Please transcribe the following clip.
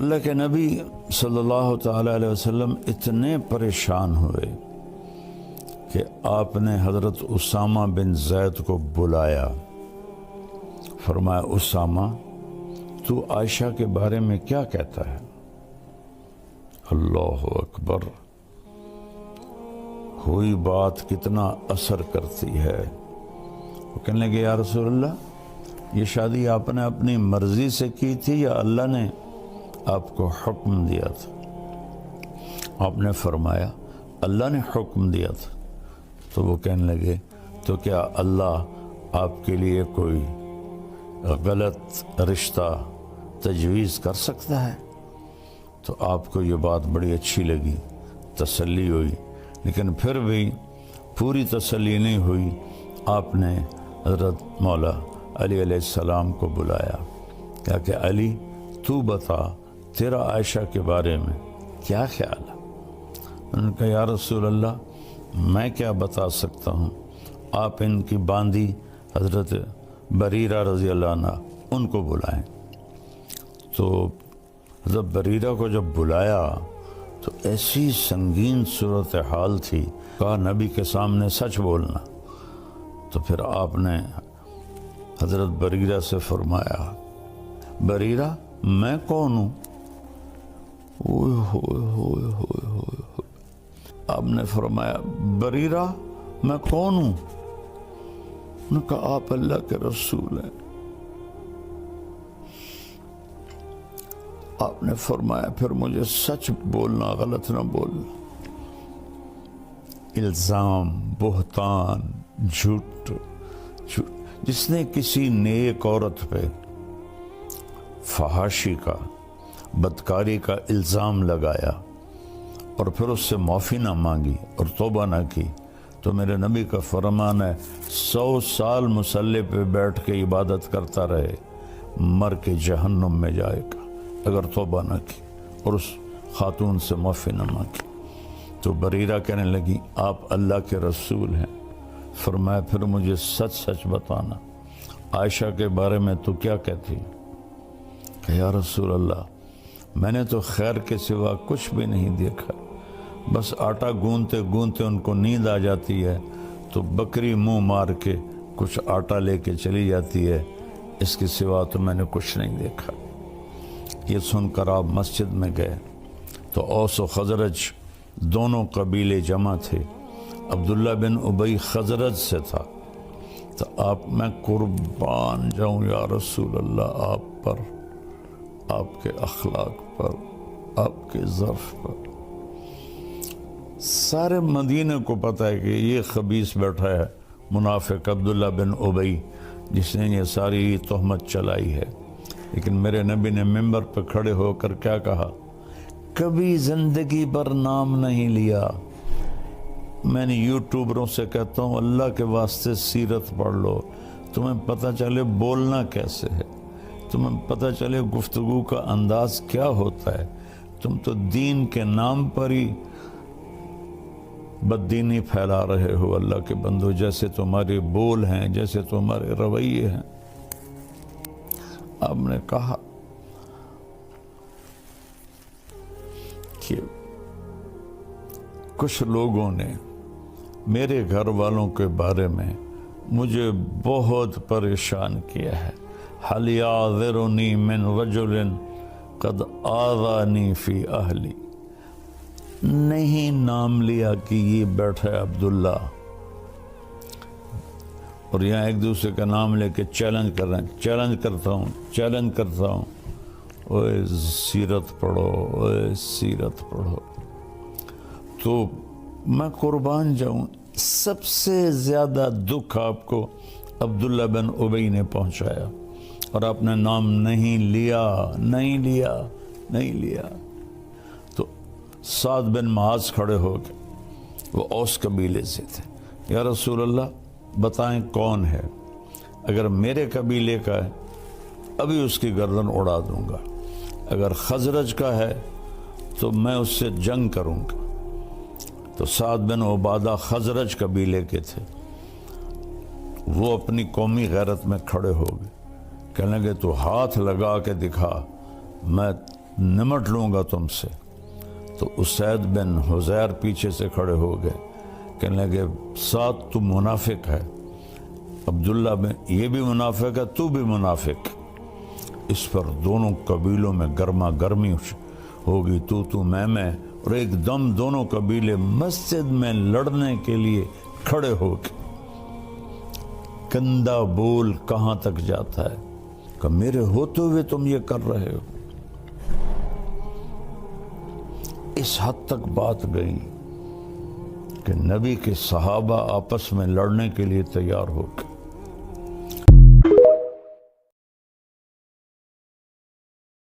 اللہ کے نبی صلی اللہ تعالی علیہ وسلم اتنے پریشان ہوئے کہ آپ نے حضرت اسامہ بن زید کو بلایا. فرمایا اسامہ تو عائشہ کے بارے میں کیا کہتا ہے؟ اللہ اکبر، ہوئی بات کتنا اثر کرتی ہے. وہ کہنے لگے یا رسول اللہ یہ شادی آپ نے اپنی مرضی سے کی تھی یا اللہ نے آپ کو حکم دیا تھا؟ آپ نے فرمایا اللہ نے حکم دیا تھا. تو وہ کہنے لگے تو کیا اللہ آپ کے لیے کوئی غلط رشتہ تجویز کر سکتا ہے؟ تو آپ کو یہ بات بڑی اچھی لگی، تسلی ہوئی، لیکن پھر بھی پوری تسلی نہیں ہوئی. آپ نے حضرت مولا علی علیہ السلام کو بلایا، کہا کہ علی تو بتا تیرا عائشہ کے بارے میں کیا خیال ہے؟ انہوں نے کہا یا رسول اللہ میں کیا بتا سکتا ہوں، آپ ان کی باندی حضرت بریرہ رضی اللہ عنہ ان کو بلائیں. تو حضرت بریرہ کو جب بلایا تو ایسی سنگین صورتحال تھی، کہا نبی کے سامنے سچ بولنا. تو پھر آپ نے حضرت بریرہ سے فرمایا بریرہ میں کون ہوں؟ آپ نے فرمایا بریرہ میں کون ہوں؟ انہوں نے کہا آپ اللہ کے رسول ہیں. آپ نے فرمایا پھر مجھے سچ بولنا، غلط نہ بولنا. الزام، بہتان، جھوٹ جس نے کسی نیک عورت پہ فحاشی کا، بدکاری کا الزام لگایا اور پھر اس سے معافی نہ مانگی اور توبہ نہ کی، تو میرے نبی کا فرمان ہے 100 سال مصلی پہ بیٹھ کے عبادت کرتا رہے، مر کے جہنم میں جائے گا اگر توبہ نہ کی اور اس خاتون سے معافی نہ مانگی. تو بریرہ کہنے لگی آپ اللہ کے رسول ہیں. فرمایا پھر مجھے سچ سچ بتانا، عائشہ کے بارے میں تو کیا کہتی؟ کہ یا رسول اللہ میں نے تو خیر کے سوا کچھ بھی نہیں دیکھا، بس آٹا گوندتے گوندتے ان کو نیند آ جاتی ہے تو بکری منہ مار کے کچھ آٹا لے کے چلی جاتی ہے، اس کے سوا تو میں نے کچھ نہیں دیکھا. یہ سن کر آپ مسجد میں گئے تو اوس و خزرج دونوں قبیلے جمع تھے. عبداللہ بن ابی خزرج سے تھا. تو آپ میں قربان جاؤں یا رسول اللہ آپ پر، آپ کے اخلاق پر، آپ کے ظرف پر. سارے مدینہ کو پتہ ہے کہ یہ خبیث بیٹھا ہے منافق عبداللہ بن ابی جس نے یہ ساری تہمت چلائی ہے. لیکن میرے نبی نے ممبر پہ کھڑے ہو کر کیا کہا؟ کبھی زندگی پر نام نہیں لیا. میں نے یوٹیوبروں سے کہتا ہوں اللہ کے واسطے سیرت پڑھ لو، تمہیں پتہ چلے بولنا کیسے ہے، تمہیں پتہ چلے گفتگو کا انداز کیا ہوتا ہے. تم تو دین کے نام پر ہی بددینی پھیلا رہے ہو اللہ کے بندو، جیسے تمہارے بول ہیں، جیسے تمہارے رویے ہیں. آپ نے کہا کہ کچھ لوگوں نے میرے گھر والوں کے بارے میں مجھے بہت پریشان کیا ہے. حَلْ يَعْذِرُنِي مِنْ رَجُلٍ قَدْ آذَانِي فِي أَهْلِي. نہیں نام لیا کہ یہ بیٹھا ہے عبداللہ، اور یہاں ایک دوسرے کا نام لے کے چیلنج کر رہے ہیں. چیلنج کرتا ہوں اوے سیرت پڑھو، اوے سیرت پڑھو. تو میں قربان جاؤں سب سے زیادہ دکھ آپ کو عبداللہ بن ابی نے پہنچایا، اور آپ نے نام نہیں لیا. تو سعد بن معاذ کھڑے ہو گئے، وہ اوس قبیلے سے تھے. یا رسول اللہ بتائیں کون ہے؟ اگر میرے قبیلے کا ہے ابھی اس کی گردن اڑا دوں گا، اگر خزرج کا ہے تو میں اس سے جنگ کروں گا. تو سعد بن عبادہ خزرج قبیلے کے تھے. وہ اپنی قومی غیرت میں کھڑے ہو گئے، کہنے لگے تو ہاتھ لگا کے دکھا، میں نمٹ لوں گا تم سے۔ تو اسید بن حزیر پیچھے سے کھڑے ہو گئے، کہنے لگے سعد تو منافق ہے، عبداللہ بن یہ بھی منافق ہے، تو بھی منافق۔ اس پر دونوں قبیلوں میں گرما گرمی ہوگی، تو میں، اور ایک دم دونوں قبیلے مسجد میں لڑنے کے لیے کھڑے ہو کے۔ گندا بول کہاں تک جاتا ہے کہ میرے ہوتے ہوئے تم یہ کر رہے ہو۔ اس حد تک بات گئی کہ نبی کے صحابہ آپس میں لڑنے کے لیے تیار ہو گئے۔